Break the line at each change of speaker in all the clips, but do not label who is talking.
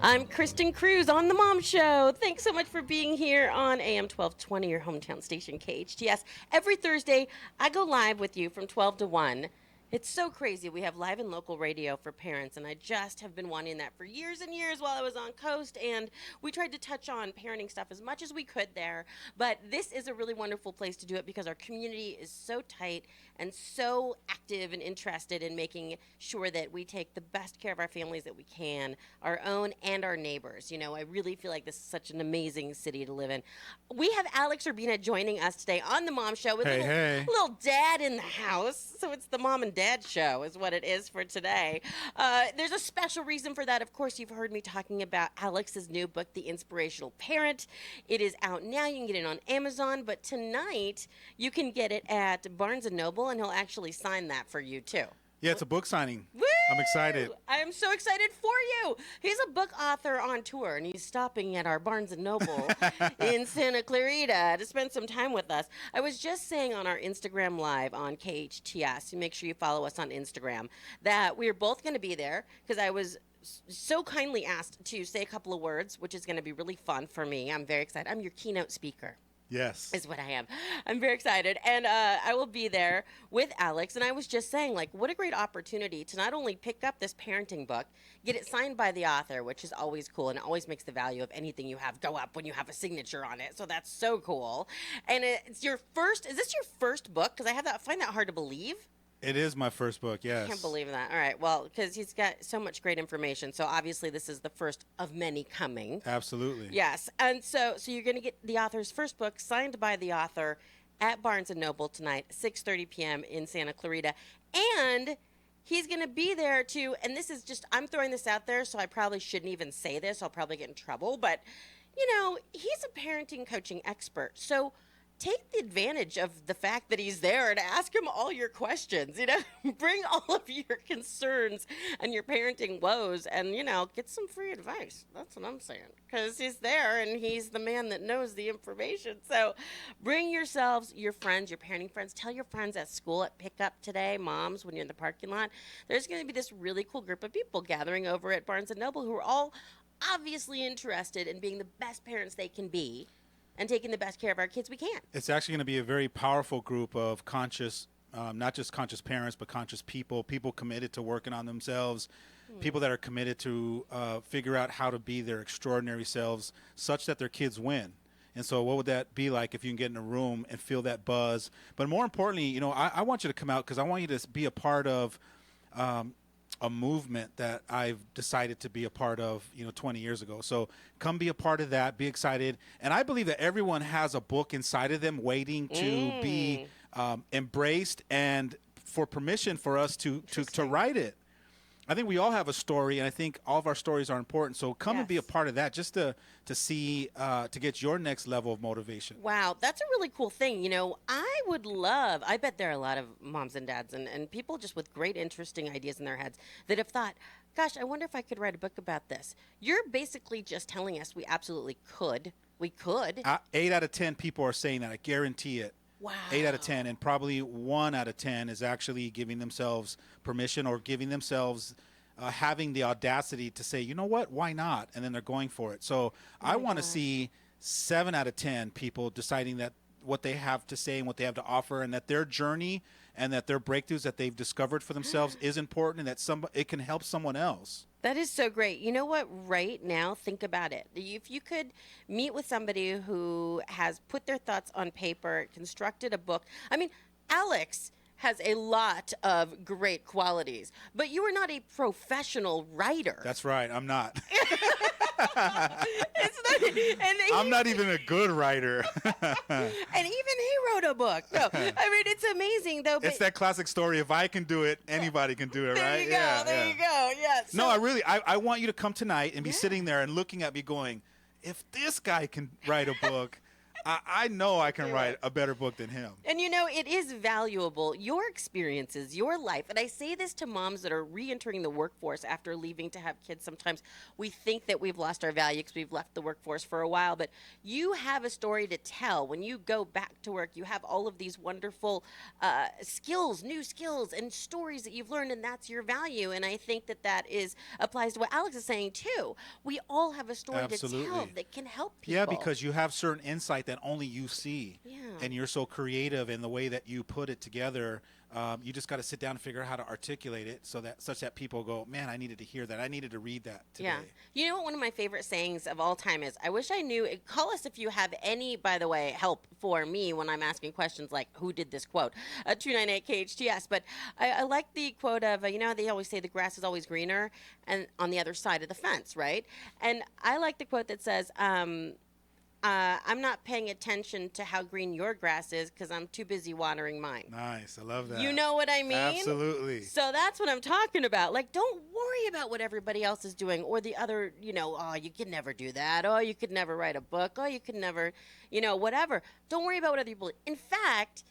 I'm Kristin Cruz on the Mom Show. Thanks so much for being here on AM 1220, your hometown station, KHTS. Every Thursday, I go live with you from 12 to 1. It's so crazy. We have live and local radio for parents, and I just have been wanting that for years and years while I was on Coast, and we tried to touch on parenting stuff as much as we could there. But this is a really wonderful place to do it because our community is so tight and so active and interested in making sure that we take the best care of our families that we can, our own and our neighbors. You know, I really feel like this is such an amazing city to live in. We have Alex Urbina joining us today on the Mom Show with little dad in the house. So it's the Mom and Dad Show is what it is for today. There's a special reason for that. Of course, you've heard me talking about Alex's new book, The Inspirational Parent. It is out now. You can get it on Amazon, but tonight you can get it at Barnes & Noble, and he'll actually sign that for you, too.
Yeah, it's a book signing.
Woo!
I'm excited.
I'm so excited for you. He's a book author on tour, and he's stopping at our Barnes & Noble in Santa Clarita to spend some time with us. I was just saying on our Instagram Live on KHTS, make sure you follow us on Instagram, that we're both going to be there because I was so kindly asked to say a couple of words, which is going to be really fun for me. I'm very excited. I'm your keynote speaker.
Yes.
Is what I am. I'm very excited. And I will be there with Alex. And I was just saying, like, what a great opportunity to not only pick up this parenting book, get it signed by the author, which is always cool. And it always makes the value of anything you have go up when you have a signature on it. So that's so cool. And it's your first, is this your first book? Because I find that hard to believe.
It is my first book, yes.
I can't believe that. All right. Well, because he's got so much great information. So obviously this is the first of many coming.
Absolutely.
Yes. And so you're going to get the author's first book signed by the author at Barnes & Noble tonight, 6:30 p.m. in Santa Clarita. And he's going to be there to, and this is just, I'm throwing this out there, so I probably shouldn't even say this. I'll probably get in trouble. But, you know, he's a parenting coaching expert. So take the advantage of the fact that he's there and ask him all your questions, you know, bring all of your concerns and your parenting woes and, you know, get some free advice. That's what I'm saying. Because he's there and he's the man that knows the information. So bring yourselves, your friends, your parenting friends. Tell your friends at school at pickup today, moms, when you're in the parking lot. There's going to be this really cool group of people gathering over at Barnes & Noble who are all obviously interested in being the best parents they can be and taking the best care of our kids we can.
It's actually going to be a very powerful group of conscious, not just conscious parents, but conscious people committed to working on themselves, people that are committed to figure out how to be their extraordinary selves such that their kids win. And so what would that be like if you can get in a room and feel that buzz? But more importantly, you know, I want you to come out because I want you to be a part of a movement that I've decided to be a part of, 20 years ago. So come be a part of that, be excited. And I believe that everyone has a book inside of them waiting to be embraced and for permission for us to write it. I think we all have a story, and I think all of our stories are important. So come and be a part of that just to see, to get your next level of motivation.
Wow, that's a really cool thing. You know, I bet there are a lot of moms and dads and people just with great, interesting ideas in their heads that have thought, gosh, I wonder if I could write a book about this. You're basically just telling us we absolutely could. We could.
8 out of 10 people are saying that. I guarantee it.
Wow.
8 out of 10, and probably 1 out of 10 is actually giving themselves permission or giving themselves having the audacity to say, you know what, why not? And then they're going for it. So I want to see 7 out of 10 people deciding that what they have to say and what they have to offer, and that their journey and that their breakthroughs that they've discovered for themselves is important, and that it can help someone else.
That is so great. You know what? Right now, think about it. If you could meet with somebody who has put their thoughts on paper, constructed a book. I mean, Alex has a lot of great qualities, but you are not a professional writer.
That's right. I'm not.
I'm
not even a good writer.
And even he wrote a book. No, I mean, it's amazing, though.
It's that classic story. If I can do it, anybody can do it,
there
right?
You go, there you go. Yeah.
So, no, I want you to come tonight and be sitting there and looking at me going, if this guy can write a book, I know I can write a better book than him.
And you know, it is valuable, your experiences, your life. And I say this to moms that are re entering the workforce after leaving to have kids. Sometimes we think that we've lost our value because we've left the workforce for a while, but you have a story to tell. When you go back to work, you have all of these wonderful skills, new skills, and stories that you've learned, and that's your value. And I think that applies to what Alex is saying too. We all have a story to tell that can help people.
Yeah, because you have certain insight that only you see.
Yeah.
And you're so creative in the way that you put it together. You just got to sit down and figure out how to articulate it such that people go, man, I needed to hear that. I needed to read that today.
Yeah. You know what one of my favorite sayings of all time is? I wish I knew. Call us if you have any, by the way, help for me when I'm asking questions like, who did this quote? 298 KHTS. But I like the quote of, they always say the grass is always greener and on the other side of the fence, right? And I like the quote that says, I'm not paying attention to how green your grass is because I'm too busy watering mine.
Nice. I love that.
You know what I mean?
Absolutely.
So that's what I'm talking about. Like, don't worry about what everybody else is doing or the other, oh, you could never do that. Oh, you could never write a book. Oh, you could never, whatever. Don't worry about what other people. In fact,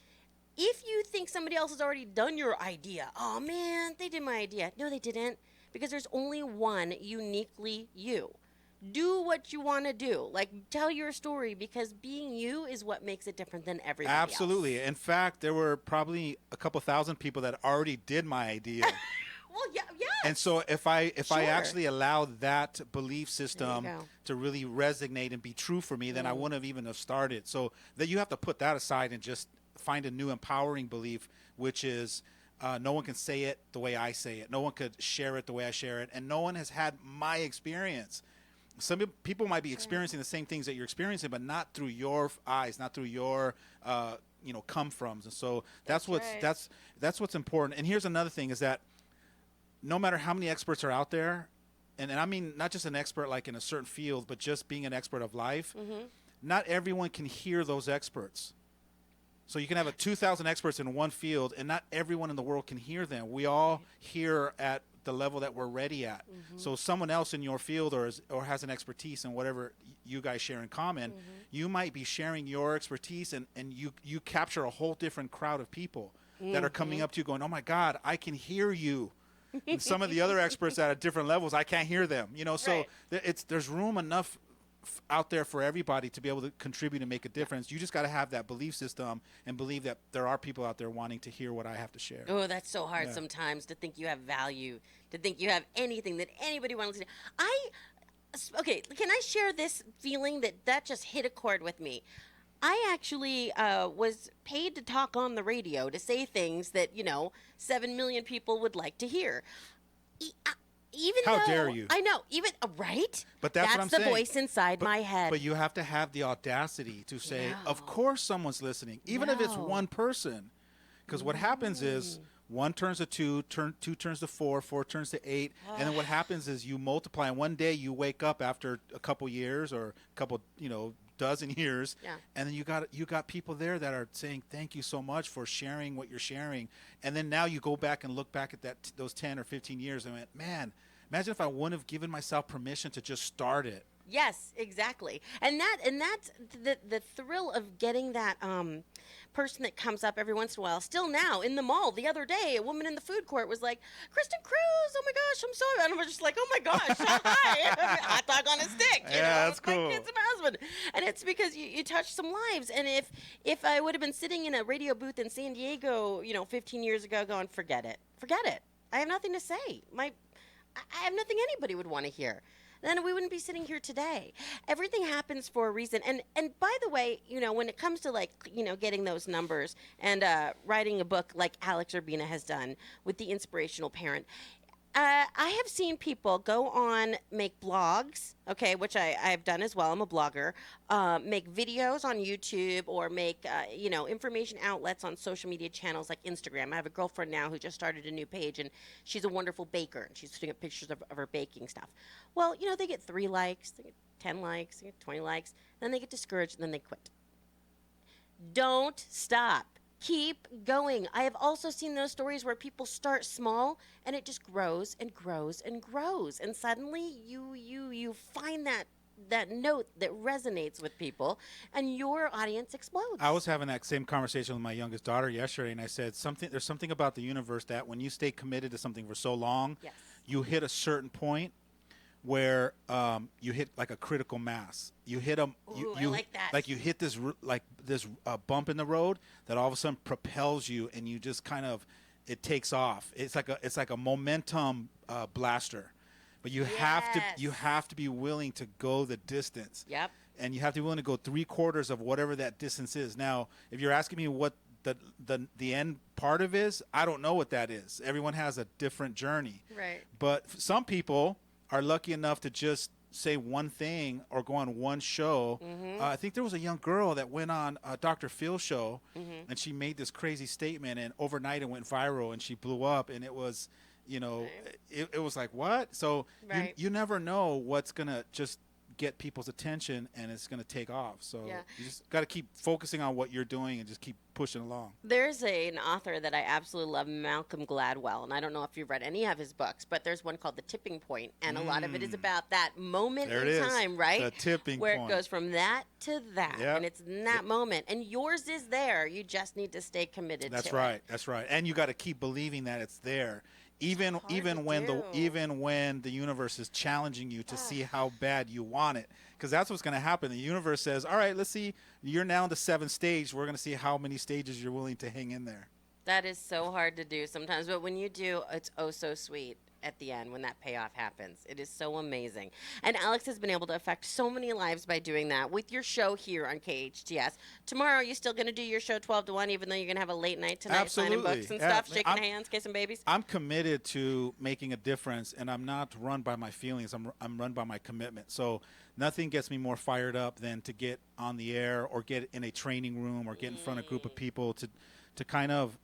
if you think somebody else has already done your idea, oh, man, they did my idea. No, they didn't, because there's only one uniquely you. Do what you want to do. Like, tell your story, because being you is what makes it different than everybody
Absolutely.
else.
In fact, there were probably a couple thousand people that already did my idea.
Well, yeah.
And so if I actually allowed that belief system
go.
to really resonate and be true for me, then I wouldn't have even have started. So that you have to put that aside and just find a new empowering belief, which is no one can say it the way I say it. No one could share it the way I share it. And no one has had my experience. Some people might be experiencing the same things that you're experiencing, but not through your eyes, not through your come-froms. And so that's what's important. And here's another thing is that no matter how many experts are out there, and I mean not just an expert like in a certain field, but just being an expert of life, not everyone can hear those experts. So you can have 2,000 experts in one field, and not everyone in the world can hear them. We all hear at the level that we're ready at. So someone else in your field or has an expertise in whatever you guys share in common, you might be sharing your expertise, and you capture a whole different crowd of people that are coming up to you going, oh my God, I can hear you. And some of the other experts at different levels, I can't hear them. So there's room enough out there for everybody to be able to contribute and make a difference. You just got to have that belief system and believe that there are people out there wanting to hear what I have to share.
Oh, that's so hard sometimes, to think you have value, to think you have anything that anybody wants to do. Okay, can I share this feeling that just hit a chord with me? I actually was paid to talk on the radio to say things that, 7 million people would like to hear. How
dare you?
I know, right?
But that's what I'm
the
saying.
Voice inside my head.
But you have to have the audacity to say, of course someone's listening, even if it's one person. Because what happens is 1 turns to 2, 2 turns to 4, 4 turns to 8, and then what happens is you multiply. And one day you wake up after a couple years or a couple, dozen years, and then you got people there that are saying thank you so much for sharing what you're sharing. And then now you go back and look back at those 10 or 15 years and went, man, imagine if I wouldn't have given myself permission to just start it.
Yes, exactly. And that's the thrill of getting that person that comes up every once in a while. Still now in the mall the other day, a woman in the food court was like, Kristin Cruz, oh my gosh, I'm so, and I was just like, oh my gosh, hi. Hot dog on a stick.
That's cool.
My kids and my husband. And it's because you touch some lives. And if I would have been sitting in a radio booth in San Diego, 15 years ago going, forget it. I have nothing to say. I have nothing anybody would want to hear. Then we wouldn't be sitting here today. Everything happens for a reason. And by the way, when it comes to getting those numbers and writing a book like Alex Urbina has done with the Inspirational Parent, I have seen people go on, make blogs, okay, which I've done as well. I'm a blogger. Make videos on YouTube or make, information outlets on social media channels like Instagram. I have a girlfriend now who just started a new page, and she's a wonderful baker, and she's putting up pictures of her baking stuff. Well, they get 3 likes, they get 10 likes, they get 20 likes, then they get discouraged, and then they quit. Don't stop. Keep going. I have also seen those stories where people start small and it just grows and grows and grows. And suddenly you find that that note that resonates with people, and your audience explodes.
I was having that same conversation with my youngest daughter yesterday, and I said there's something about the universe that when you stay committed to something for so long,
Yes.
you hit a certain point where you hit like a critical mass. You hit
I like that.
like you hit this bump in the road that all of a sudden propels you, and you just kind of it takes off. It's like a momentum blaster, but you have to be willing to go the distance.
Yep.
And you have to be willing to go 3/4 of whatever that distance is. Now, if you're asking me what the end part of is, I don't know what that is. Everyone has a different journey.
Right.
But some people are lucky enough to just say one thing or go on one show. I think there was a young girl that went on Dr. Phil's show, and she made this crazy statement, and overnight it went viral, and she blew up, and it was, it was like, what? So you never know what's going to just get people's attention, and it's going to take off. So you just got to keep focusing on what you're doing and just keep pushing along.
There's an author that I absolutely love, Malcolm Gladwell, and I don't know if you've read any of his books, but there's one called The Tipping Point, and a lot of it is about that moment in time, right?
The tipping
where
point.
it goes from that to that, and it's in that moment, and yours is there. You just need to stay committed
That's
to
right.
it.
That's right. And you got to keep believing that it's there. Even when the universe is challenging you to see how bad you want it, because that's what's going to happen. The universe says, all right, let's see, you're now in the 7th stage. We're going to see how many stages you're willing to hang in there.
That is so hard to do sometimes, but when you do, it's oh so sweet at the end when that payoff happens. It is so amazing. And Alex has been able to affect so many lives by doing that with your show here on KHTS. Tomorrow, are you still going to do your show 12 to 1, even though you're going to have a late night tonight,
Absolutely.
signing books and stuff, shaking hands, kissing babies?
I'm committed to making a difference, and I'm not run by my feelings. I'm run by my commitment. So nothing gets me more fired up than to get on the air or get in a training room or get in front of a group of people to kind of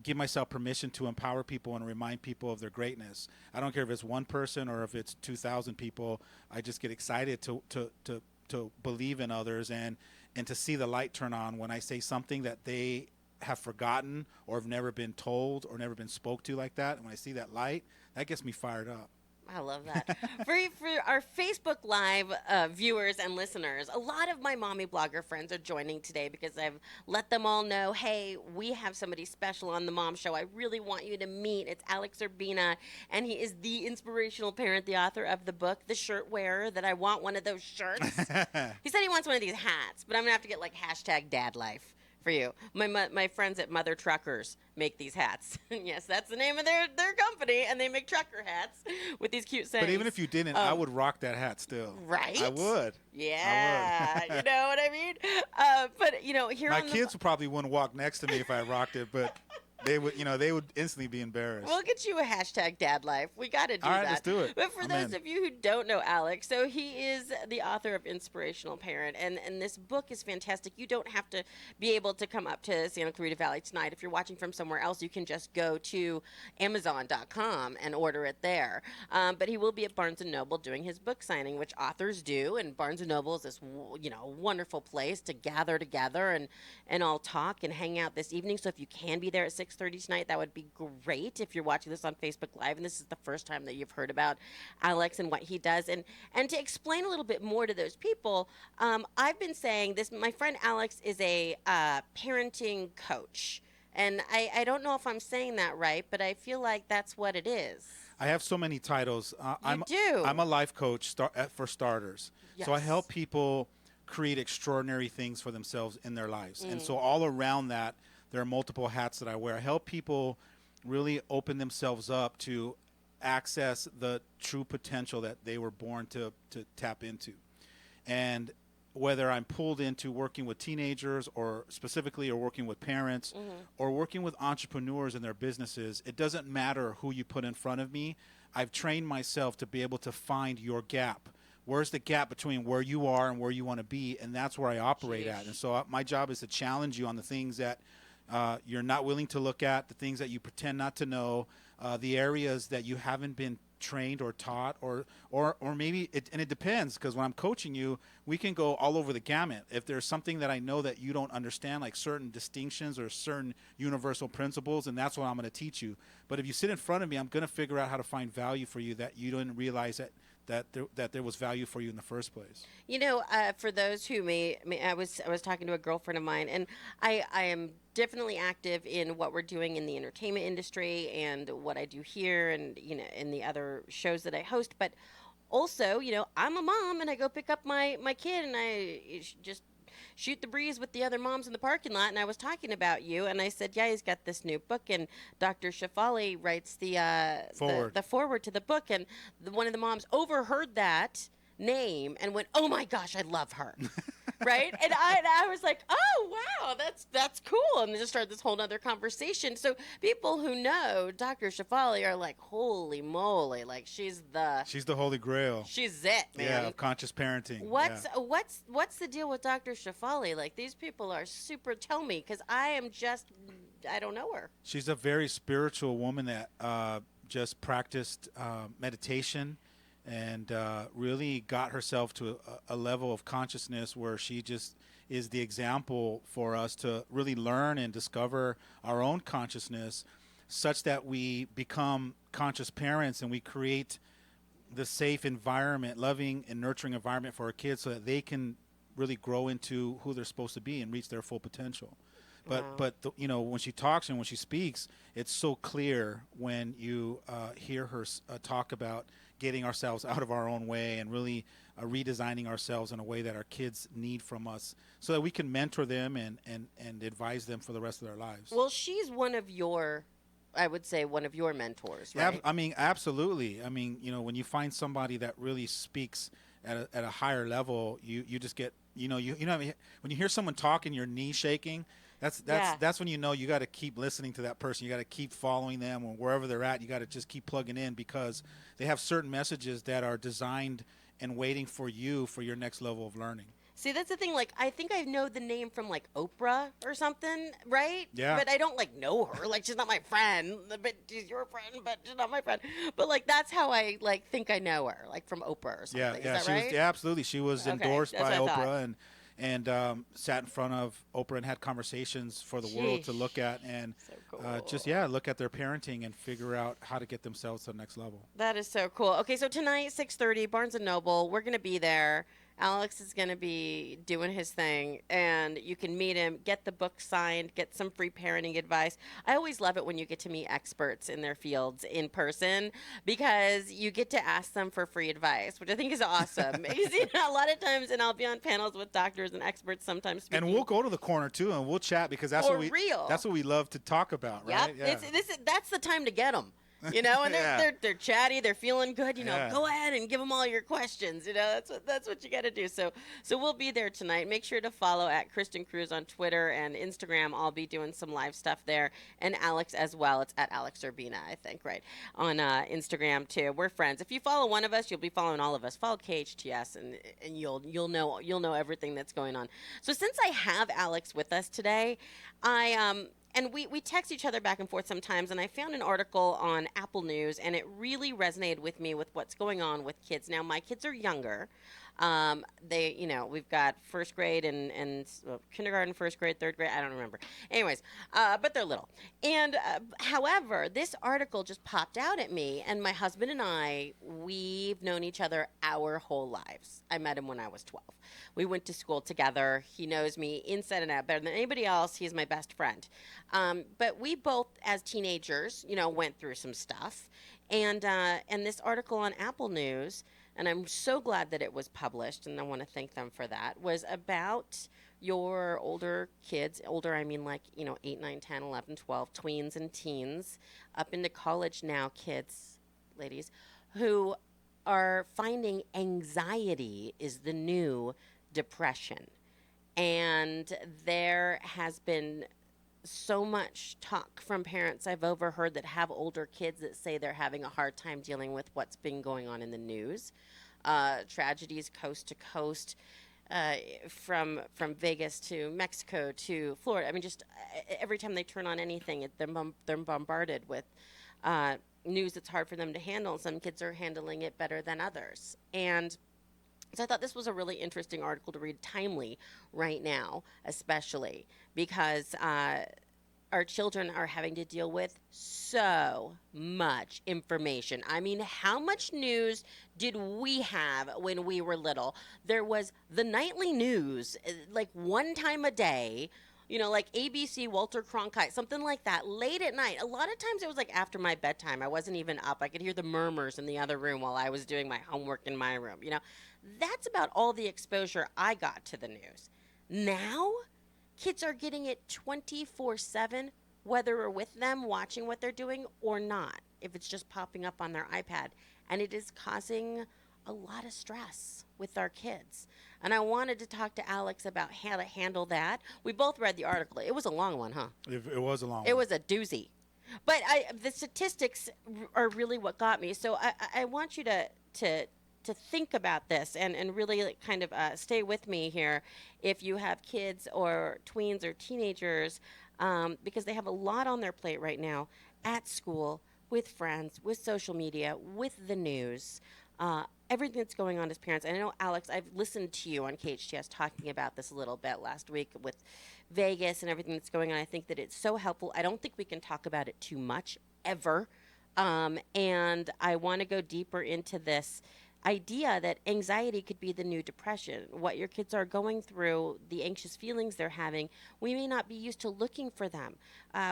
give myself permission to empower people and remind people of their greatness. I don't care if it's one person or if it's 2,000 people. I just get excited to believe in others and to see the light turn on when I say something that they have forgotten or have never been told or never been spoke to like that. And when I see that light, that gets me fired up.
I love that. For our Facebook Live viewers and listeners, a lot of my mommy blogger friends are joining today because I've let them all know, hey, we have somebody special on the Mom Show I really want you to meet. It's Alex Urbina, and he is the inspirational parent, the author of the book, The Shirt Wearer, that I want one of those shirts. He said he wants one of these hats, but I'm going to have to get like #DadLife. For you. My friends at Mother Truckers make these hats. Yes, that's the name of their company, and they make trucker hats with these cute sayings.
But even if you didn't, I would rock that hat still.
Right?
I would.
Yeah.
I would.
You know what I mean? But, here
my kids probably wouldn't walk next to me if I rocked it, but they would instantly be embarrassed.
We'll get you a #DadLife. We got to do that.
All right, let's do it.
But for those of you who don't know Alex, so he is the author of Inspirational Parent, and this book is fantastic. You don't have to be able to come up to Santa Clarita Valley tonight. If you're watching from somewhere else, you can just go to Amazon.com and order it there. But he will be at Barnes & Noble doing his book signing, which authors do, and Barnes & Noble is this wonderful place to gather together and all talk and hang out this evening. So if you can be there at 6:30 tonight, that would be great. If you're watching this on Facebook Live and this is the first time that you've heard about Alex and what he does, and to explain a little bit more to those people, I've been saying this. My friend Alex is a parenting coach, and I don't know if I'm saying that right, but I feel like that's what it is.
I have so many titles.
You do.
I'm a life coach for starters.
Yes.
So I help people create extraordinary things for themselves in their lives. And so all around that, there are multiple hats that I wear. I help people really open themselves up to access the true potential that they were born to tap into. And whether I'm pulled into working with teenagers or working with parents or working with entrepreneurs in their businesses, it doesn't matter who you put in front of me. I've trained myself to be able to find your gap. Where's the gap between where you are and where you want to be? And that's where I operate at. And so my job is to challenge you on the things that you're not willing to look at, the things that you pretend not to know, the areas that you haven't been trained or taught, or maybe it depends, because when I'm coaching you, we can go all over the gamut. If there's something that I know that you don't understand, like certain distinctions or certain universal principles, and that's what I'm going to teach you. But if you sit in front of me, I'm going to figure out how to find value for you that you didn't realize that there was value for you in the first place.
For those who I was talking to a girlfriend of mine, and I am definitely active in what we're doing in the entertainment industry and what I do here, and in the other shows that I host. But also, I'm a mom, and I go pick up my kid, and I just shoot the breeze with the other moms in the parking lot. And I was talking about you, and I said, yeah, he's got this new book, and Dr. Shafali writes the forward to the book, and one of the moms overheard that name and went, oh my gosh, I love her. Right? And I was like, oh wow, that's cool. And they just started this whole other conversation. So people who know Dr. Shafali are like, holy moly, like she's the
Holy Grail.
She's it, man.
Yeah, of conscious parenting.
What's the deal with Dr. Shafali? Like, these people are super, tell me, because I don't know her.
She's a very spiritual woman that just practiced meditation and really got herself to a level of consciousness where she just is the example for us to really learn and discover our own consciousness, such that we become conscious parents and we create the safe environment, loving and nurturing environment for our kids, so that they can really grow into who they're supposed to be and reach their full potential. But wow. When she talks and when she speaks, it's so clear when you hear her talk about getting ourselves out of our own way and really redesigning ourselves in a way that our kids need from us, so that we can mentor them and advise them for the rest of their lives.
Well, she's one of your mentors, right?
I mean, absolutely. I mean, when you find somebody that really speaks at a higher level, you just get, when you hear someone talk and your knee shaking, that's when you got to keep listening to that person. You got to keep following them, or wherever they're at, you got to just keep plugging in, because they have certain messages that are designed and waiting for you for your next level of learning.
See, that's the thing. Like, I think I know the name from, like, Oprah or something, right?
Yeah.
But I don't, like, know her. Like, she's not my friend. But she's your friend, but she's not my friend. But, like, that's how I, like, think I know her, like, from Oprah or something.
Yeah,
Is that
she
right?
was, yeah, absolutely. She was endorsed by Oprah and sat in front of Oprah and had conversations for the world to look at, and
so cool.
Look at their parenting and figure out how to get themselves to the next level.
That is so cool. Okay, so tonight, 6:30, Barnes & Noble, we're going to be there. Alex is going to be doing his thing, and you can meet him, get the book signed, get some free parenting advice. I always love it when you get to meet experts in their fields in person, because you get to ask them for free advice, which I think is awesome. Because, a lot of times, and I'll be on panels with doctors and experts sometimes speaking.
And we'll go to the corner too, and we'll chat, because that's what we love to talk about, right?
Yep. Yeah. That's the time to get them. And they're chatty, they're feeling good. Go ahead and give them all your questions. That's what you got to do. So we'll be there tonight. Make sure to follow at Kristin Cruz on Twitter and Instagram. I'll be doing some live stuff there, and Alex as well. It's at Alex Urbina, I think, right, on Instagram too. We're friends. If you follow one of us, you'll be following all of us. Follow KHTS, and you'll know everything that's going on. So since I have Alex with us today, and we text each other back and forth sometimes, and I found an article on Apple News, and it really resonated with me with what's going on with kids. Now, my kids are younger. We've got first grade and kindergarten, first grade, third grade. I don't remember. Anyways, but they're little. And however, this article just popped out at me, and my husband and I, we've known each other our whole lives. I met him when I was 12. We went to school together. He knows me inside and out better than anybody else. He's my best friend. But we both, as teenagers, went through some stuff. And this article on Apple News, and I'm so glad that it was published, and I want to thank them for that, was about your older kids. Older, I mean, like, 8, 9, 10, 11, 12, tweens and teens, up into college now kids, ladies, who are finding anxiety is the new depression. And there has been so much talk from parents I've overheard that have older kids that say they're having a hard time dealing with what's been going on in the news. Tragedies coast to coast, from Vegas to Mexico to Florida. I mean, just every time they turn on anything, they're bombarded with news that's hard for them to handle. Some kids are handling it better than others. And so I thought this was a really interesting article to read, timely right now, especially because our children are having to deal with so much information. I mean, how much news did we have when we were little? There was the nightly news, like one time a day, like ABC, Walter Cronkite, something like that, late at night. A lot of times it was like after my bedtime. I wasn't even up. I could hear the murmurs in the other room while I was doing my homework in my room. That's about all the exposure I got to the news. Now, kids are getting it 24/7, whether we're with them watching what they're doing or not, if it's just popping up on their iPad. And it is causing a lot of stress with our kids. And I wanted to talk to Alex about how to handle that. We both read the article. It was a long one, huh?
It was a long one.
It was a doozy. But the statistics are really what got me. So I want you to think about this and really kind of stay with me here if you have kids or tweens or teenagers, because they have a lot on their plate right now at school, with friends, with social media, with the news, everything that's going on as parents. And I know, Alex, I've listened to you on KHTS talking about this a little bit last week with Vegas and everything that's going on. I think that it's so helpful. I don't think we can talk about it too much ever. And I want to go deeper into this idea that anxiety could be the new depression. What your kids are going through, the anxious feelings they're having, we may not be used to looking for them.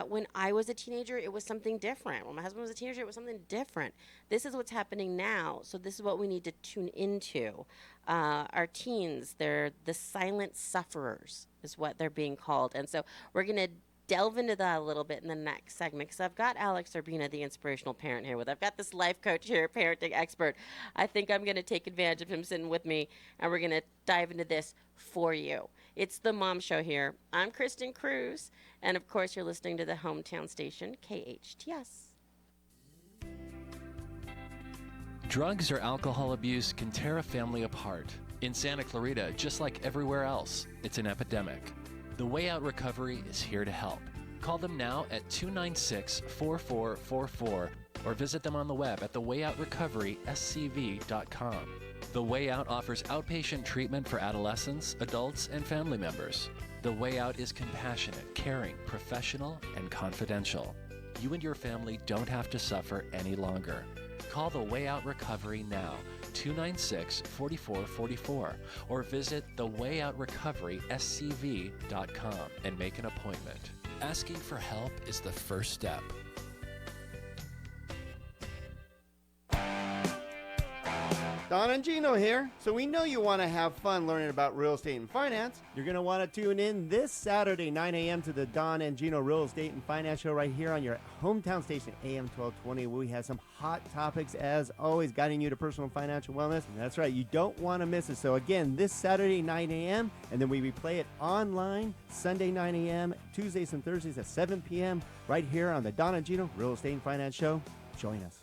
When I was a teenager, it was something different. When my husband was a teenager, it was something different. This is what's happening now, so this is what we need to tune into. Our teens, they're the silent sufferers is what they're being called. And so we're going to delve into that a little bit in the next segment, because I've got Alex Urbina, the inspirational parent, here with. I've got this life coach here, parenting expert. I think I'm going to take advantage of him sitting with me, and we're going to dive into this for you. It's the Mom Show here. I'm Kristin Cruz, and of course, you're listening to the hometown station, KHTS.
Drugs or alcohol abuse can tear a family apart. In Santa Clarita, just like everywhere else, it's an epidemic. The Way Out Recovery is here to help. Call them now at 296-4444 or visit them on the web at thewayoutrocoveryscv.com. The Way Out offers outpatient treatment for adolescents, adults, and family members. The Way Out is compassionate, caring, professional, and confidential. You and your family don't have to suffer any longer. Call the Way Out Recovery now, 296-4444, or visit thewayoutrocoveryscv.com and make an appointment. Asking for help is the first step.
Don and Gino here. So we know you want to have fun learning about real estate and finance. You're going to want to tune in this Saturday, 9 a.m. to the Don and Gino Real Estate and Finance Show right here on your hometown station, AM 1220. We have some hot topics, as always, guiding you to personal financial wellness. And that's right, you don't want to miss it. So again, this Saturday, 9 a.m., and then we replay it online Sunday, 9 a.m., Tuesdays and Thursdays at 7 p.m. right here on the Don and Gino Real Estate and Finance Show. Join us.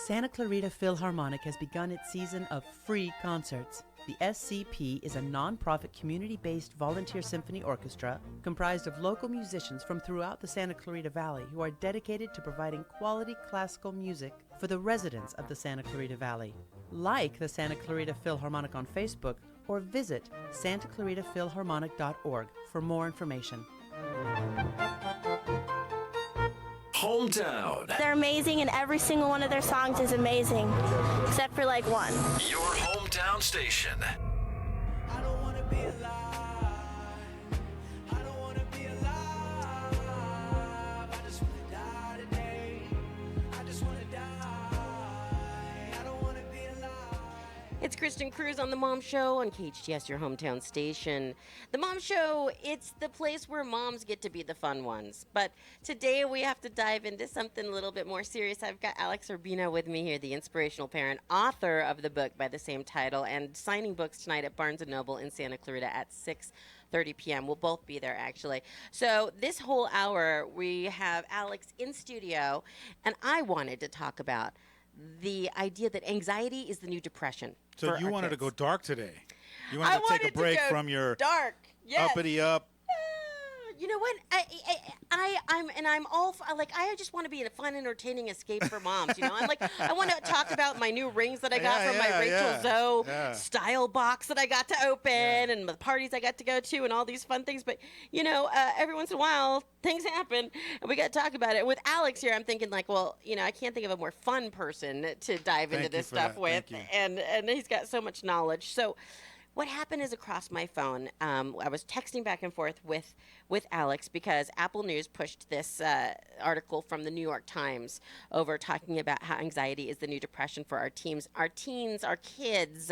Santa Clarita Philharmonic has begun its season of free concerts. The SCP is a non-profit community-based volunteer symphony orchestra comprised of local musicians from throughout the Santa Clarita Valley who are dedicated to providing quality classical music for the residents of the Santa Clarita Valley. Like the Santa Clarita Philharmonic on Facebook or visit santaclaritaphilharmonic.org for more information.
Hometown.
They're amazing, and every single one of their songs is amazing, except for like one.
Your hometown station.
I don't want to be alive. I don't want to be alive. I just want to die today. I just want to die. I don't want to be alive.
It's Kristin Cruz on the Mom Show on KHTS, your hometown station. The Mom Show, it's the place where moms get to be the fun ones. But today we have to dive into something a little bit more serious. I've got Alex Urbina with me here, the inspirational parent, author of the book by the same title, and signing books tonight at Barnes & Noble in Santa Clarita at 6:30 p.m. We'll both be there, actually. So this whole hour, we have Alex in studio, and I wanted to talk about the idea that anxiety is the new depression.
So you wanted to go dark today. You
I
wanted to take a break from your
dark. Yes.
uppity up
You know what? I'm all like, I just want to be a fun, entertaining escape for moms. You know, I'm like, I want to talk about my new rings that I got from my Rachel Zoe style box that I got to open, and the parties I got to go to, and all these fun things. But you know, every once in a while, things happen, and we got to talk about it. With Alex here, I'm thinking like, well, you know, I can't think of a more fun person to dive into this stuff with, and he's got so much knowledge. So. What happened is across my phone, I was texting back and forth with Alex because Apple News pushed this article from the New York Times over talking about how anxiety is the new depression for our teens. Our teens, our kids,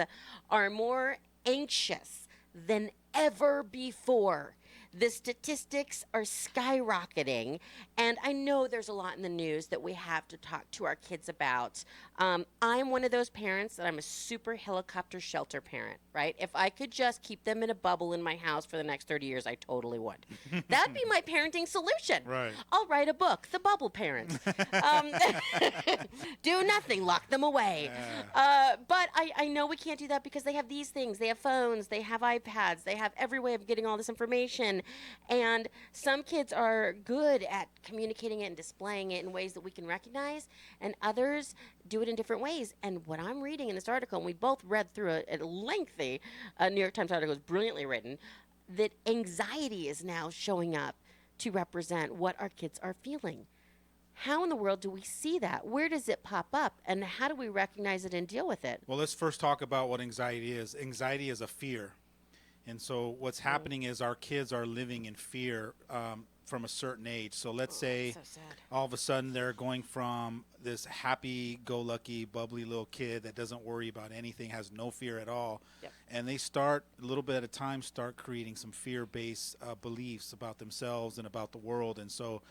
are more anxious than ever before. The statistics are skyrocketing, and I know there's a lot in the news that we have to talk to our kids about. I'm one of those parents that I'm a super helicopter shelter parent, right? If I could just keep them in a bubble in my house for the next 30 years, I totally would. That'd be my parenting solution.
Right.
I'll write a book, The Bubble Parent. Do nothing, lock them away. But I know we can't do that because they have these things. They have phones, they have iPads, they have every way of getting all this information. And some kids are good at communicating it and displaying it in ways that we can recognize, and others do it in different ways. And what I'm reading in this article, and we both read through a lengthy New York Times article, is brilliantly written, that anxiety is now showing up to represent what our kids are feeling. How in the world do we see that? Where does it pop up? And how do we recognize it and deal with it?
Well, let's first talk about what anxiety is. Anxiety is a fear. And so what's happening is our kids are living in fear from a certain age. So let's say all of a sudden they're going from this happy-go-lucky, bubbly little kid that doesn't worry about anything, has no fear at all. Yep. And they start, a little bit at a time, start creating some fear-based beliefs about themselves and about the world. And so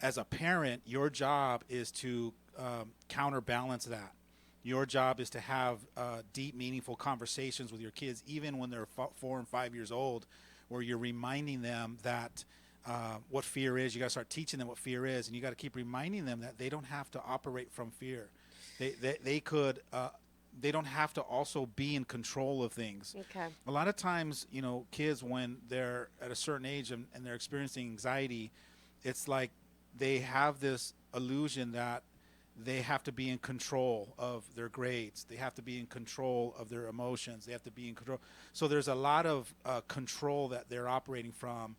as a parent, your job is to counterbalance that. Your job is to have deep, meaningful conversations with your kids, even when they're 4 and 5 years old, where you're reminding them that what fear is. You got to start teaching them what fear is, and you got to keep reminding them that they don't have to operate from fear. They don't have to also be in control of things. Okay. A lot of times, you know, kids, when they're at a certain age and they're experiencing anxiety, it's like they have this illusion that they have to be in control of their grades. They have to be in control of their emotions. They have to be in control. So there's a lot of control that they're operating from.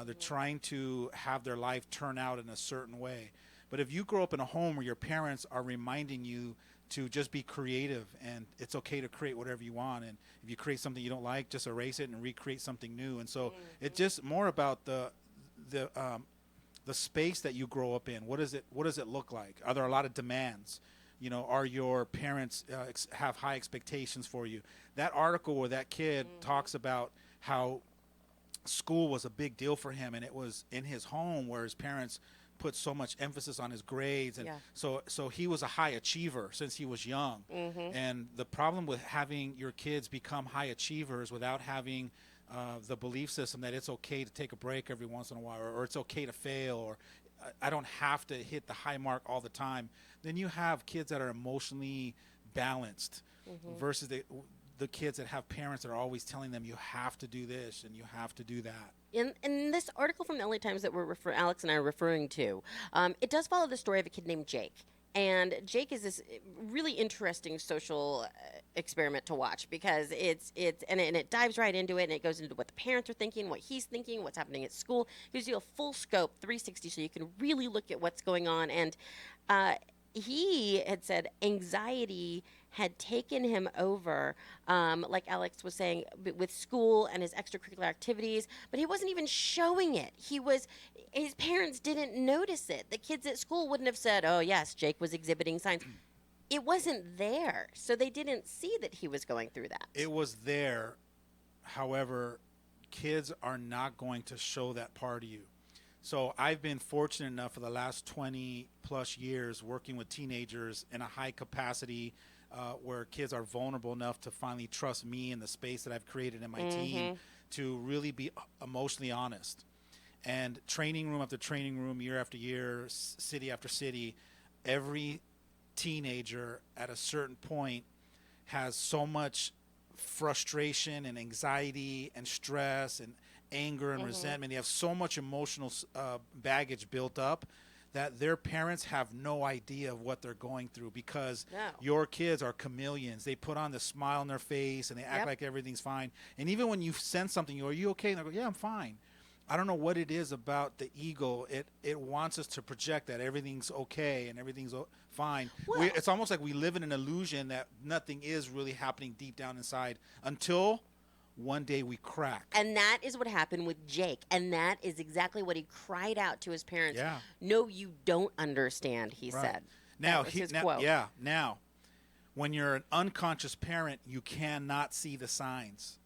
They're trying to have their life turn out in a certain way. But if you grow up in a home where your parents are reminding you to just be creative, and it's okay to create whatever you want, and if you create something you don't like, just erase it and recreate something new. And so it's just more about the space that you grow up in. What does it look like? Are there a lot of demands? You know, are your parents have high expectations for you? That article where that kid talks about how school was a big deal for him, and it was in his home where his parents put so much emphasis on his grades, and so he was a high achiever since he was young. And the problem with having your kids become high achievers without having the belief system that it's okay to take a break every once in a while, or it's okay to fail, or I don't have to hit the high mark all the time, then you have kids that are emotionally balanced versus the kids that have parents that are always telling them you have to do this and you have to do that.
In this article from the LA Times that Alex and I are referring to, it does follow the story of a kid named Jake. And Jake is this really interesting social experiment to watch because it dives right into it, and it goes into what the parents are thinking, what he's thinking, what's happening at school. It gives you a full scope 360 so you can really look at what's going on. And he had said anxiety had taken him over, like Alex was saying, with school and his extracurricular activities, but he wasn't even showing it. His parents didn't notice it. The kids at school wouldn't have said, oh, yes, Jake was exhibiting signs. It wasn't there, so they didn't see that he was going through that.
It was there. However, kids are not going to show that part of you. So I've been fortunate enough for the last 20 plus years working with teenagers in a high capacity where kids are vulnerable enough to finally trust me and the space that I've created in my team to really be emotionally honest. And training room after training room, year after year, city after city, every teenager at a certain point has so much frustration and anxiety and stress and anger and resentment. They have so much emotional baggage built up that their parents have no idea of what they're going through, because your kids are chameleons. They put on the smile on their face and they act like everything's fine. And even when you send something, are you okay? And they go, yeah, I'm fine. I don't know what it is about the ego. It wants us to project that everything's okay and everything's fine. It's almost like we live in an illusion that nothing is really happening deep down inside until one day we crack.
And that is what happened with Jake. And that is exactly what he cried out to his parents.
Yeah.
No, you don't understand, he said.
Now,
that was his quote.
Now, when you're an unconscious parent, you cannot see the signs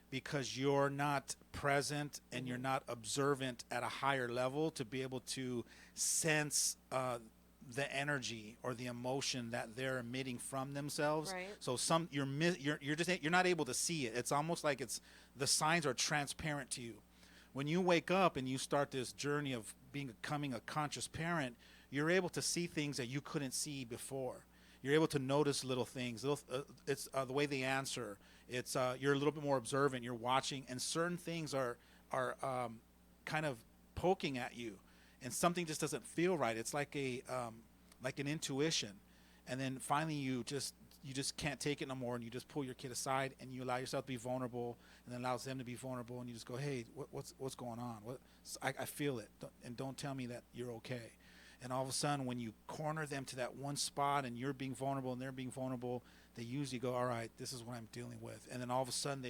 because you're not present and you're not observant at a higher level to be able to sense the energy or the emotion that they're emitting from themselves.
Right.
So you're not able to see it. It's almost like the signs are transparent to you. When you wake up and you start this journey of becoming a conscious parent, you're able to see things that you couldn't see before. You're able to notice little things. It's the way they answer. It's you're a little bit more observant. You're watching, and certain things are kind of poking at you, and something just doesn't feel right. It's like like an intuition, and then finally you just can't take it no more, and you just pull your kid aside and you allow yourself to be vulnerable, and then allows them to be vulnerable, and you just go, hey, what's going on? I feel it, and don't tell me that you're okay. And all of a sudden, when you corner them to that one spot and you're being vulnerable and they're being vulnerable, they usually go, all right, this is what I'm dealing with. And then all of a sudden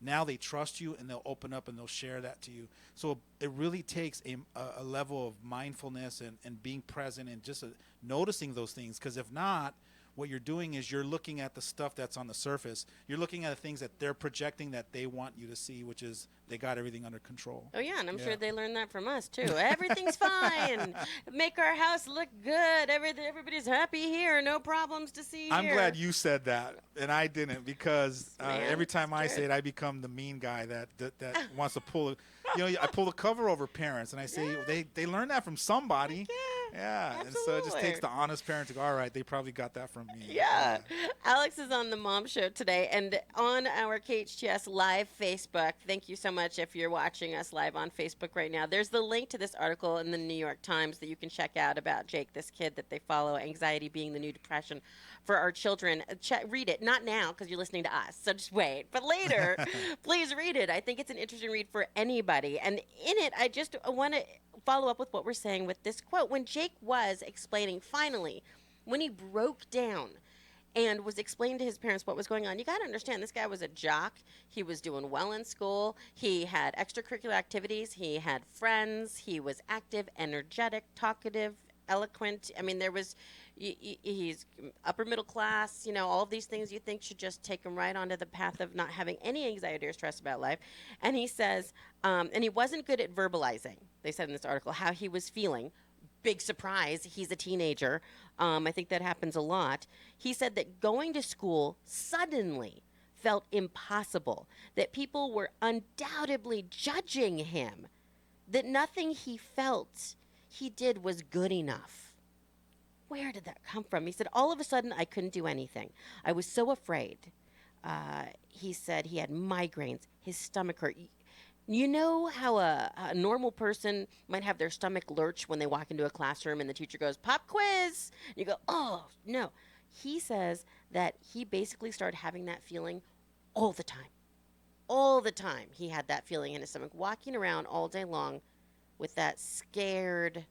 now they trust you and they'll open up and they'll share that to you. So it really takes a level of mindfulness and being present and just noticing those things. Because if not, what you're doing is you're looking at the stuff that's on the surface. You're looking at the things that they're projecting that they want you to see, which is they got everything under control.
Oh, yeah, and I'm sure they learned that from us, too. Everything's fine. Make our house look good. Everybody's happy here. No problems to see
I'm
here.
glad you said that, and I didn't, because every time I say it, I become the mean guy that wants to pull it. I pull the cover over parents, and I say they learned that from somebody. Yeah,
absolutely.
and so it just takes the honest parent to go, all right, they probably got that from me.
Yeah. Alex is on the Mom Show today, and on our KHTS live Facebook. Thank you so much if you're watching us live on Facebook right now. There's the link to this article in the New York Times that you can check out about Jake, this kid that they follow, anxiety being the new depression for our children. Read it. Not now because you're listening to us, so just wait. But later, please read it. I think it's an interesting read for anybody. And in it, I just want to follow up with what we're saying with this quote. When Jake was explaining, finally, when he broke down and was explaining to his parents what was going on, you got to understand, this guy was a jock. He was doing well in school. He had extracurricular activities. He had friends. He was active, energetic, talkative, eloquent. I mean, he's upper middle class, all of these things you think should just take him right onto the path of not having any anxiety or stress about life. And he says, and he wasn't good at verbalizing, they said in this article, how he was feeling. Big surprise, he's a teenager. I think that happens a lot. He said that going to school suddenly felt impossible, that people were undoubtedly judging him, that nothing he felt he did was good enough. Where did that come from? He said, all of a sudden, I couldn't do anything. I was so afraid. He said he had migraines. His stomach hurt. You know how a normal person might have their stomach lurch when they walk into a classroom and the teacher goes, pop quiz. And you go, oh, no. He says that he basically started having that feeling all the time. All the time he had that feeling in his stomach, walking around all day long with that scared,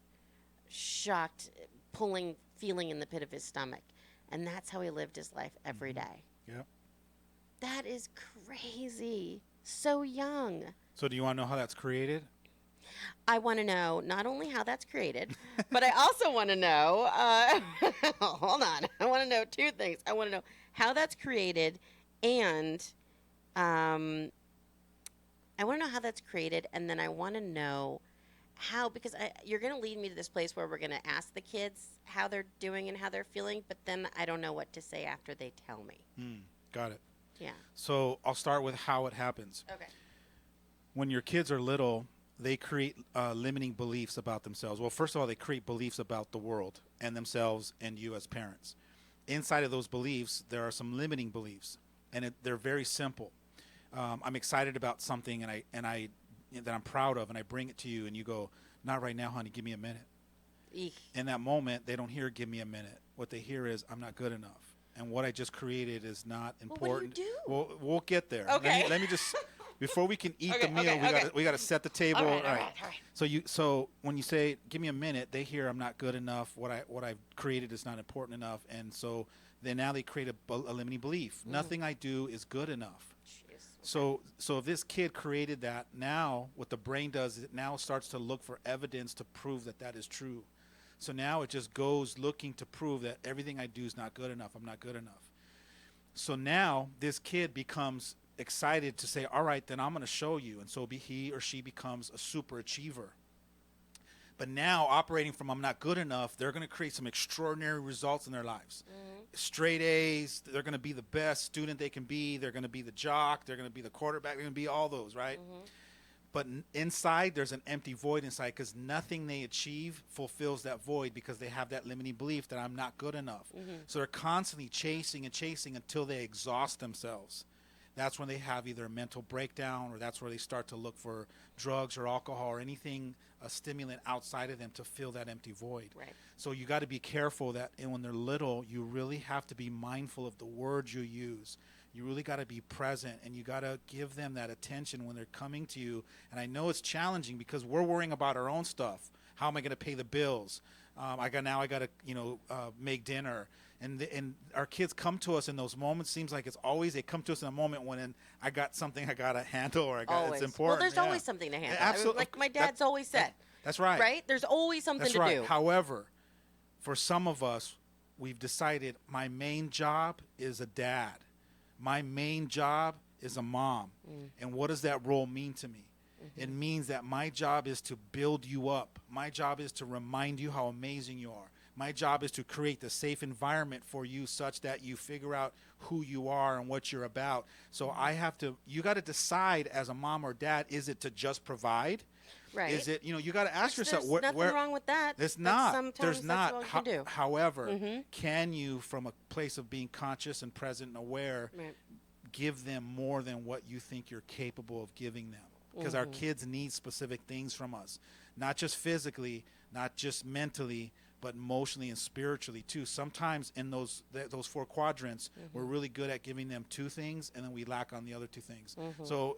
shocked, pulling feeling in the pit of his stomach. And that's how he lived his life every day.
Yep.
That is crazy. So young.
So do you want to know how that's created?
I want to know not only how that's created, but I also want to know, hold on, I want to know two things. I want to know how that's created, and I want to know how that's created, and then I want to know how, because you're going to lead me to this place where we're going to ask the kids how they're doing and how they're feeling, but then I don't know what to say after they tell me.
Got it.
Yeah.
So I'll start with how it happens.
Okay.
When your kids are little, they create limiting beliefs about themselves. Well, first of all, they create beliefs about the world and themselves and you as parents. Inside of those beliefs, there are some limiting beliefs, and they're very simple. I'm excited about something, and I that I'm proud of, and I bring it to you, and you go, not right now, honey, give me a minute.
Eek.
In that moment, they don't hear give me a minute. What they hear is I'm not good enough. And what I just created is not important.
What do you do?
Well, we'll get there.
Okay.
Let me just before we can eat
Okay,
the meal,
okay.
we got to set the table.
All right.
So when you say give me a minute, they hear I'm not good enough. What I've created is not important enough, and so then now they create a limiting belief. Nothing I do is good enough.
Jeez.
So if this kid created that, now what the brain does is it now starts to look for evidence to prove that is true. So now it just goes looking to prove that everything I do is not good enough. I'm not good enough. So now this kid becomes excited to say, all right, then I'm going to show you. And so he or she becomes a super achiever. But now operating from I'm not good enough, they're going to create some extraordinary results in their lives. Straight A's, they're going to be the best student they can be. They're going to be the jock. They're going to be the quarterback. They're going to be all those, right? But inside, there's an empty void inside because nothing they achieve fulfills that void because they have that limiting belief that I'm not good enough. So they're constantly chasing and chasing until they exhaust themselves. That's when they have either a mental breakdown, or that's where they start to look for drugs or alcohol or anything, a stimulant outside of them to fill that empty void.
Right.
So you got to be careful that when they're little, you really have to be mindful of the words you use. You really got to be present, and you got to give them that attention when they're coming to you. And I know it's challenging because we're worrying about our own stuff. How am I going to pay the bills? I got to make dinner. And our kids come to us in those moments. Seems like it's always they come to us in a moment when I got something I got to handle, or it's important.
Well, there's always something to handle.
Absolutely.
Like my dad's always said.
That's right.
Right? There's always something to do.
However, for some of us, we've decided my main job is a dad. My main job is a mom. And what does that role mean to me? It means that my job is to build you up. My job is to remind you how amazing you are. My job is to create the safe environment for you such that you figure out who you are and what you're about. So you got to decide as a mom or dad, is it to just provide?
Right.
Is it, you got to ask yourself,
There's nothing wrong with that.
There's
But
not.
sometimes
There's
that's
not.
all you can do.
However, can you, from a place of being conscious and present and aware,
Right.
give them more than what you think you're capable of giving them? Because our kids need specific things from us, not just physically, not just mentally, but emotionally and spiritually too. Sometimes in those 4 quadrants, we're really good at giving them 2 things, and then we lack on the other 2 things. So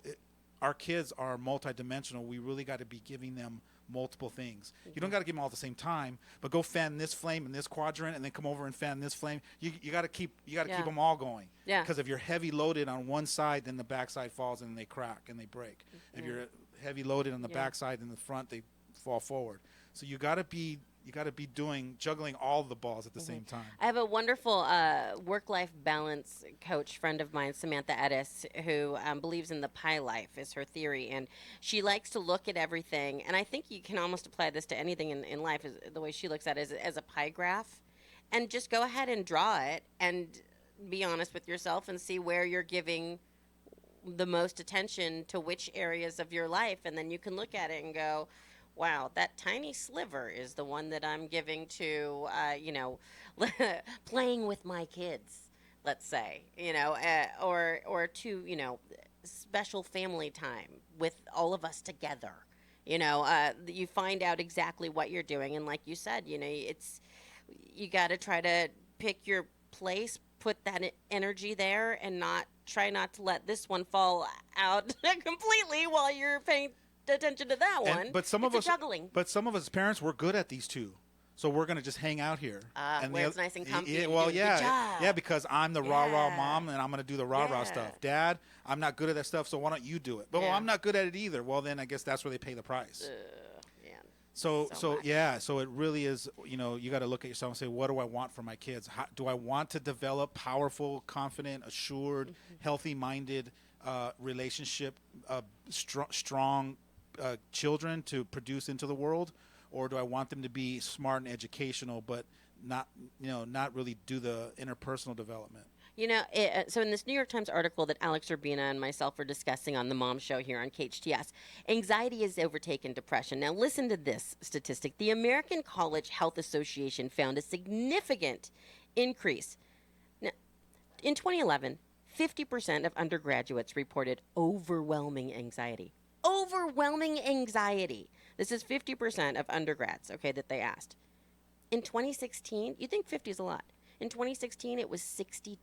our kids are multidimensional. We really got to be giving them multiple things. You don't got to give them all at the same time, but go fan this flame in this quadrant, and then come over and fan this flame. You got to keep keep them all going.
Yeah.
Because if you're heavy loaded on one side, then the backside falls and they crack and they break. If you're heavy loaded on the backside and the front, they fall forward. So you got to be juggling all the balls at the same time.
I have a wonderful work-life balance coach friend of mine, Samantha Edis, who believes in the pie life is her theory, and she likes to look at everything. And I think you can almost apply this to anything in life. Is the way she looks at it is as a pie graph, and just go ahead and draw it and be honest with yourself and see where you're giving the most attention to which areas of your life, and then you can look at it and go, wow, that tiny sliver is the one that I'm giving to, playing with my kids, let's say, or to, special family time with all of us together. You find out exactly what you're doing. And like you said, you got to try to pick your place, put that energy there, and try not to let this one fall out completely while you're paying attention to that one.
But some of us
juggling.
But some of us parents, we're good at these 2. So we're going to just hang out here.
Where it's nice and comfy.
Yeah,
and
well,
good job.
yeah, because I'm the rah-rah
Yeah.
mom, and I'm going to do the rah-rah
Yeah.
stuff. Dad, I'm not good at that stuff, so why don't you do it? But well, I'm not good at it either. Well, then I guess that's where they pay the price.
Yeah.
So
much.
So it really is, you got to look at yourself and say, what do I want for my kids? Do I want to develop powerful, confident, assured, healthy-minded relationship, strong children to produce into the world, or do I want them to be smart and educational, but not really do the interpersonal development?
So in this New York Times article that Alex Urbina and myself are discussing on the Mom Show here on KHTS, anxiety has overtaken depression. Now listen to this statistic. The American College Health Association found a significant increase. Now, in 2011, 50% of undergraduates reported overwhelming anxiety. overwhelming anxiety. This is 50% of undergrads, okay, that they asked. In 2016, you think 50 is a lot. In 2016, it was 62%.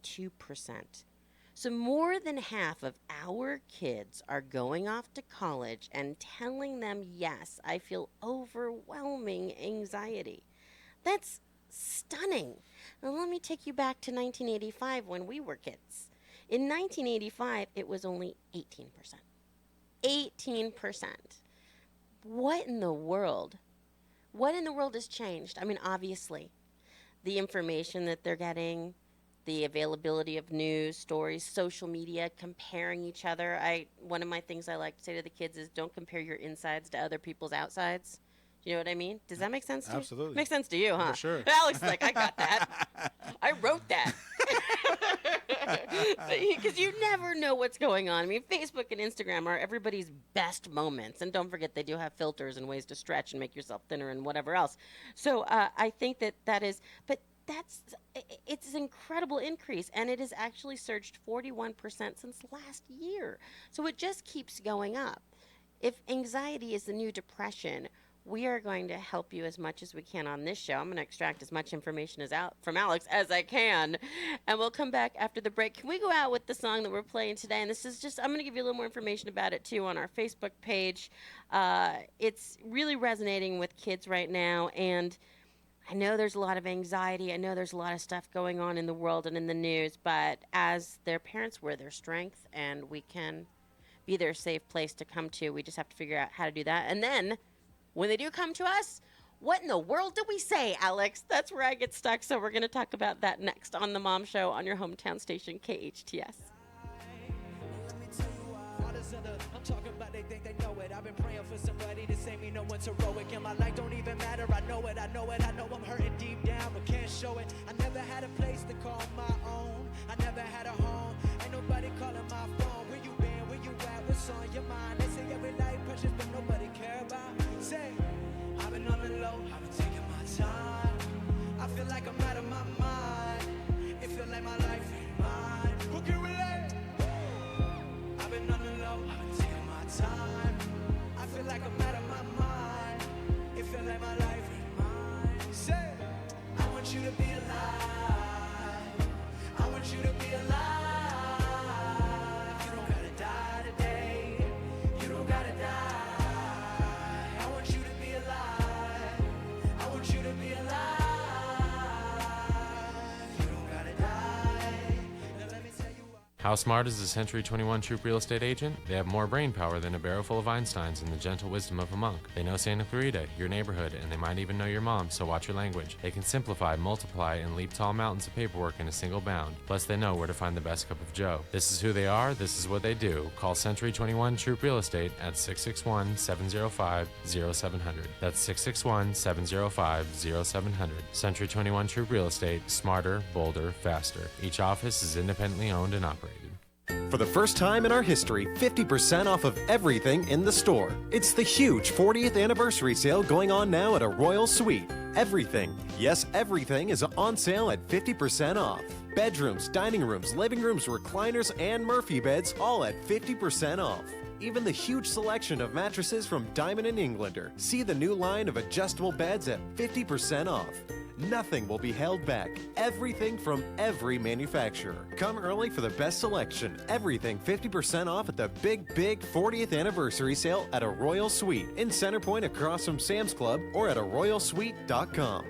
So more than half of our kids are going off to college and telling them, yes, I feel overwhelming anxiety. That's stunning. Now let me take you back to 1985 when we were kids. In 1985, it was only 18%. 18%. What in the world? What in the world has changed? I mean, obviously, the information that they're getting, the availability of news, stories, social media, comparing each other. One of my things I like to say to the kids is don't compare your insides to other people's outsides. You know what I mean? Does that make sense to you?
Absolutely.
Makes sense to you, huh?
For sure.
Alex is like, I got that. I wrote that. Because you never know what's going on. I mean, Facebook and Instagram are everybody's best moments. And don't forget, they do have filters and ways to stretch and make yourself thinner and whatever else. So I think that is, but it's an incredible increase. And it has actually surged 41% since last year. So it just keeps going up. If anxiety is the new depression, we are going to help you as much as we can on this show. I'm going to extract as much information from Alex as I can. And we'll come back after the break. Can we go out with the song that we're playing today? And this is just, I'm going to give you a little more information about it, too, on our Facebook page. It's really resonating with kids right now. And I know there's a lot of anxiety. I know there's a lot of stuff going on in the world and in the news. But as their parents, we're their strength. And we can be their safe place to come to. We just have to figure out how to do that. And then when they do come to us, what in the world do we say, Alex? That's where I get stuck. So we're going to talk about that next on the Mom Show on your hometown station, KHTS.
I'm talking about they think they know it. I've been praying for somebody to say me no one's heroic. And my life don't even matter. I know it, I know it. I know I'm hurting deep down, but can't show it. I never had a place to call my own. I never had a home. Ain't nobody calling my phone. Where you been? Where you at? What's on your mind? They say every life precious, but nobody care about. Say, I've been on the low. I've been taking my time. I feel like I'm out of my mind. It feel like my life ain't mine. Who can relate? I've been on the low. I've been taking my time. I feel like I'm out of my mind. It feel like my life ain't mine. Say, I want you to be alive. I want you to be alive. You don't gotta die today. You don't gotta die. I want you to be alive. I want you to be alive. You don't gotta die. Now let me tell you why.
How smart is a Century 21 Troop real estate agent? They have more brain power than a barrel full of Einsteins and the gentle wisdom of a monk. They know Santa Clarita, your neighborhood, and they might even know your mom, so watch your language. They can simplify, multiply, and leap tall mountains of paperwork in a single bound. Plus, they know where to find the best cup of joe. This is who they are, this is what they do. Call Century 21 Troop Real Estate at 661-705-0700. That's 661-705-0700. Century 21 Troop Real Estate, smarter, bolder, faster. Each office is independently owned and operated.
For the first time in our history, 50% off of everything in the store. It's the huge 40th anniversary sale going on now at a Royal Suite. Everything, yes, everything is on sale at 50% off. Bedrooms, dining rooms, living rooms, recliners, and Murphy beds, all at 50% off. Even the huge selection of mattresses from Diamond and Englander. See the new line of adjustable beds at 50% off. Nothing will be held back. Everything from every manufacturer. Come early for the best selection. Everything 50% off at the big 40th anniversary sale at a Royal Suite in Center Point across from Sam's Club or at aroyalsuite.com.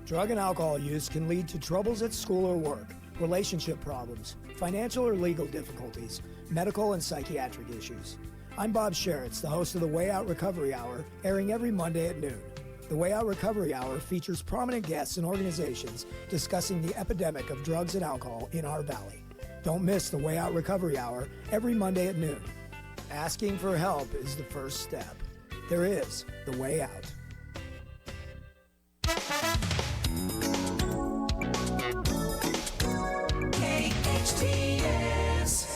Drug and alcohol use can lead to troubles at school or work, relationship problems, financial or legal difficulties, medical and psychiatric issues. I'm Bob Sheritz, the host of the Way Out Recovery Hour, airing every Monday at noon. The Way Out Recovery Hour features prominent guests and organizations discussing the epidemic of drugs and alcohol in our valley. Don't miss the Way Out Recovery Hour every Monday at noon. Asking for help is the first step. There is the way out.
KHTS.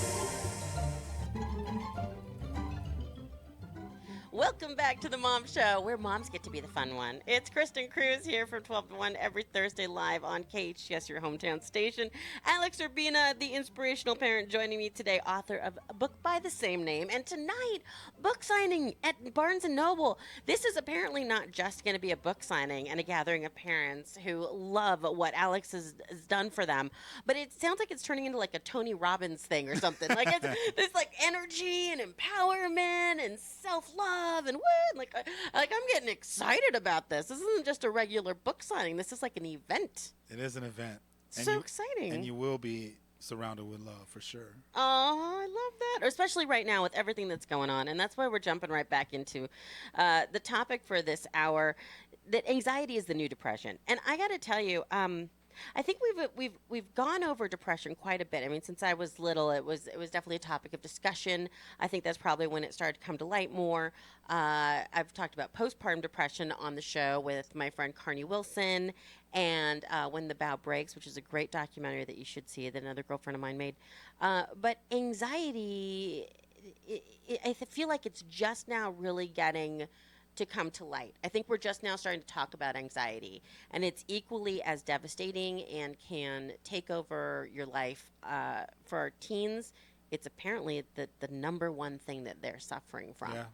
Welcome back to the Mom Show, where moms get to be the fun one. It's Kristin Cruz here from 12 to 1 every Thursday live on KHTS, your hometown station. Alex Urbina, the Inspirational Parent, joining me today, author of a book by the same name. And tonight, book signing at Barnes & Noble. This is apparently not just going to be a book signing and a gathering of parents who love what Alex has done for them, but it sounds like it's turning into like a Tony Robbins thing or something. Like it's this like energy and empowerment and self-love and what? Like I'm getting excited about this. This isn't just a regular book signing. This is like an event.
It is an event.
So exciting.
And you will be surrounded with love for sure.
Oh, I love that. Especially right now with everything that's going on. And that's why we're jumping right back into the topic for this hour, that anxiety is the new depression. And I got to tell you, I think we've gone over depression quite a bit. I mean, since I was little, it was definitely a topic of discussion. I think that's probably when it started to come to light more. I've talked about postpartum depression on the show with my friend Carney Wilson, and When the Bough Breaks, which is a great documentary that you should see that another girlfriend of mine made. But anxiety, I feel like it's just now really getting to come to light. I think we're just now starting to talk about anxiety, and it's equally as devastating and can take over your life. For our teens, it's apparently the number one thing that they're suffering from.
Yeah.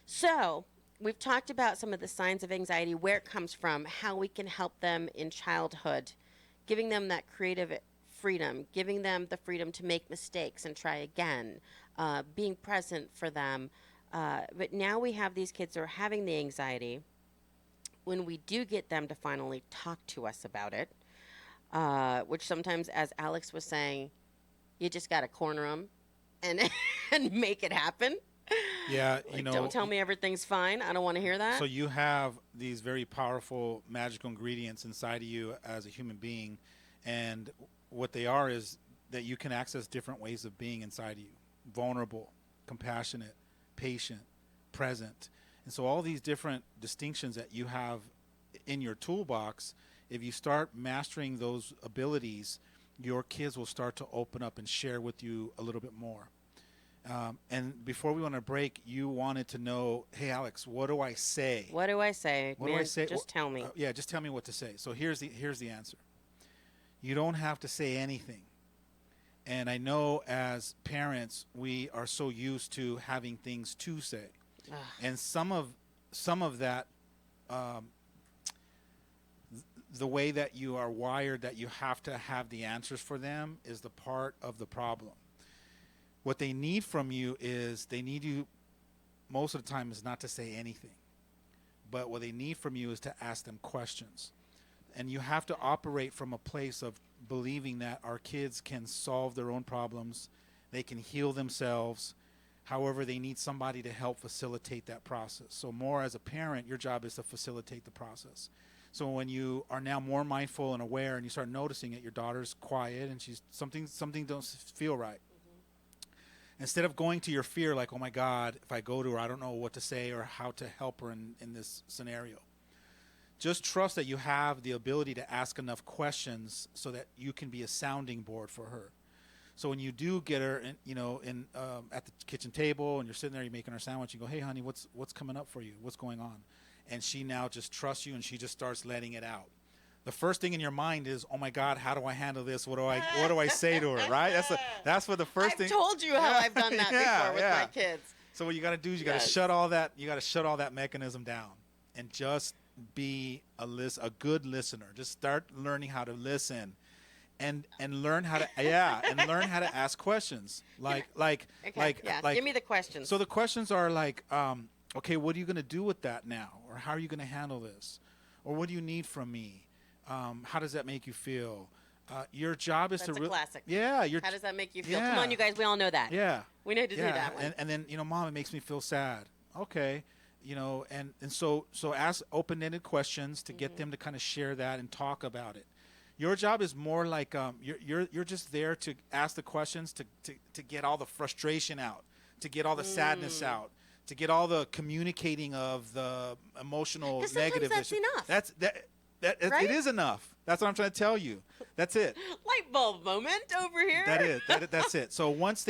So we've talked about some of the signs of anxiety, where it comes from, how we can help them in childhood, giving them that creative freedom, giving them the freedom to make mistakes and try again, being present for them. But now we have these kids who are having the anxiety. When we do get them to finally talk to us about it, which sometimes, as Alex was saying, you just got to corner them and make it happen.
Yeah,
Like, don't tell me everything's fine. I don't want to hear that.
So you have these very powerful magical ingredients inside of you as a human being, and what they are is that you can access different ways of being inside of you: vulnerable, compassionate, patient, present. And so all these different distinctions that you have in your toolbox, if you start mastering those abilities, your kids will start to open up and share with you a little bit more. And before we went on a break, you wanted to know, hey, Alex, what do I say?
What do I say?
What do I say?
Just tell me.
Yeah, just tell me what to say. So here's the answer. You don't have to say anything. And I know as parents, we are so used to having things to say.
Ugh.
And some of that, the way that you are wired, that you have to have the answers for them, is the part of the problem. What they need from you is, they need you most of the time is not to say anything. But what they need from you is to ask them questions. And you have to operate from a place of believing that our kids can solve their own problems, they can heal themselves. However, they need somebody to help facilitate that process. So more as a parent, your job is to facilitate the process. So when you are now more mindful and aware, and you start noticing that your daughter's quiet and she's something don't feel right. Instead of going to your fear like, oh my God, if I go to her, I don't know what to say or how to help her in this scenario. Just trust that you have the ability to ask enough questions so that you can be a sounding board for her. So when you do get her, at the kitchen table, and you're sitting there, you're making her sandwich, you go, hey, honey, what's coming up for you? What's going on? And she now just trusts you, and she just starts letting it out. The first thing in your mind is, oh my God, how do I handle this? What do I say to her? Right? That's what the first thing.
I've told you how I've done that before with my kids.
So what you got to do is you got to shut all that. You got to shut all that mechanism down, and just be a good listener. Just start learning how to listen, and learn how to learn how to ask questions.
Give me the questions.
So the questions are like, okay, what are you going to do with that now, or how are you going to handle this, or what do you need from me? How does that make you feel? Your job is
That's
to
a classic.
Yeah.
How does that make you feel?
Yeah.
Come on, you guys. We all know that.
Yeah.
We need to do that one.
And then, Mom, it makes me feel sad. Okay. And so ask open-ended questions to get them to kind of share that and talk about it. Your job is more like you're just there to ask the questions to get all the frustration out, to get all the sadness out, to get all the communicating of the emotional negative.
That's enough.
Right? It is enough. That's what I'm trying to tell you. That's it.
Light bulb moment over here.
That's it. So once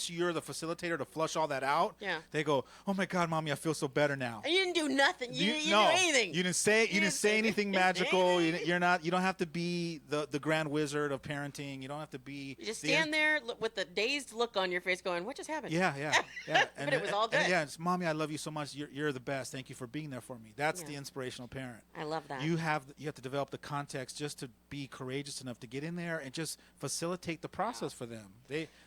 you're the facilitator to flush all that out, they go, "Oh my God, Mommy, I feel so better now."
And you didn't do nothing. You didn't do anything.
You didn't say anything magical. You don't have to be the grand wizard of parenting. You don't have to be.
You just stand there with the dazed look on your face, going, "What just happened?"
Yeah.
But it was all good.
It's, Mommy, I love you so much. You're the best. Thank you for being there for me. That's the inspirational parent.
I love that.
You have to develop the context just to be courageous enough to get in there and just facilitate the process for them.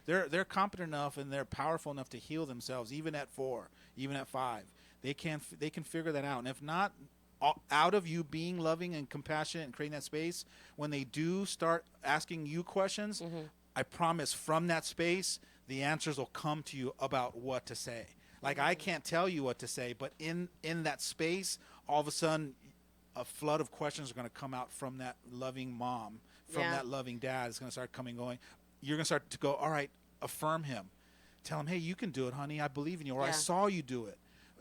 They're competent enough and they're powerful enough to heal themselves, even at 4, even at 5. They can figure that out. And if not, out of you being loving and compassionate and creating that space, when they do start asking you questions, I promise from that space, the answers will come to you about what to say. Like, I can't tell you what to say, but in that space, all of a sudden, a flood of questions are going to come out from that loving mom, from that loving dad. It's going to start going. You're going to start to go, all right, affirm him. Tell him, hey, you can do it, honey. I believe in you. Or I saw you do it.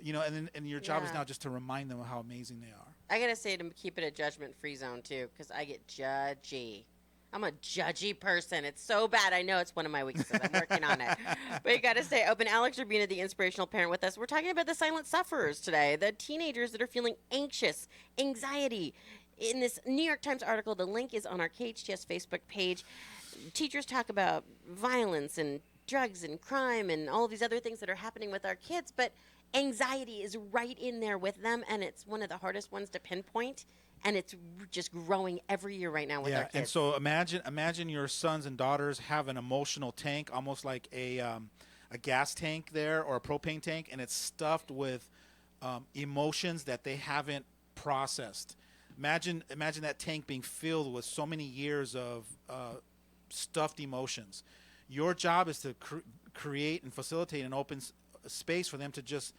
And your job is now just to remind them of how amazing they are.
I got to say, to keep it a judgment-free zone, too, because I get judgy. I'm a judgy person. It's so bad. I know it's one of my weaknesses. I'm working on it. But you got to stay open. Alex Urbina, the inspirational parent, with us. We're talking about the silent sufferers today, the teenagers that are feeling anxious, anxiety. In this New York Times article, the link is on our KHTS Facebook page. Teachers talk about violence and drugs and crime and all of these other things that are happening with our kids, but anxiety is right in there with them, and it's one of the hardest ones to pinpoint. And it's just growing every year right now with our kids.
And so imagine your sons and daughters have an emotional tank, almost like a gas tank there or a propane tank, and it's stuffed with emotions that they haven't processed. Imagine that tank being filled with so many years of stuffed emotions. Your job is to create and facilitate an open space for them to just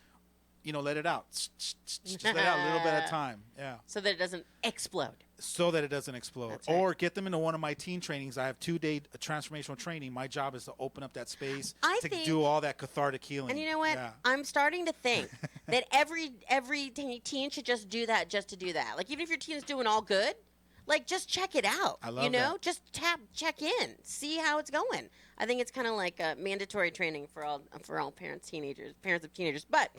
let it out. Just let it out a little bit at a time. Yeah.
So that it doesn't explode.
That's right. Or get them into one of my teen trainings. I have 2-day transformational training. My job is to open up that space to do all that cathartic healing.
And you know what? Yeah. I'm starting to think that every teen should just do that just to do that. Like, even if your teen is doing all good, like, just check it out.
I love that.
Just check in, see how it's going. I think it's kind of like a mandatory training for all parents of teenagers. But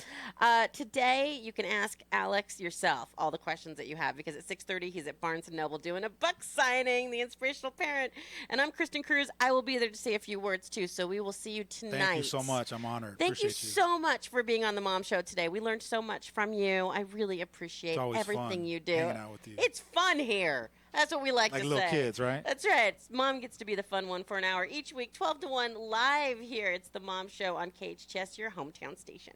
today you can ask Alex yourself all the questions that you have, because at 6:30 he's at Barnes & Noble doing a book signing, The Inspirational Parent. And I'm Kristin Cruz. I will be there to say a few words too, so we will see you tonight.
Thank you so much. I'm honored.
Thank you so much for being on the Mom Show today. We learned so much from you. I really appreciate everything you do.
Hanging out with you.
It's fun here. That's what we like to say.
Like little kids, right?
That's right. Mom gets to be the fun one for an hour each week, 12 to 1, live here. It's the Mom Show on KHTS, your hometown station.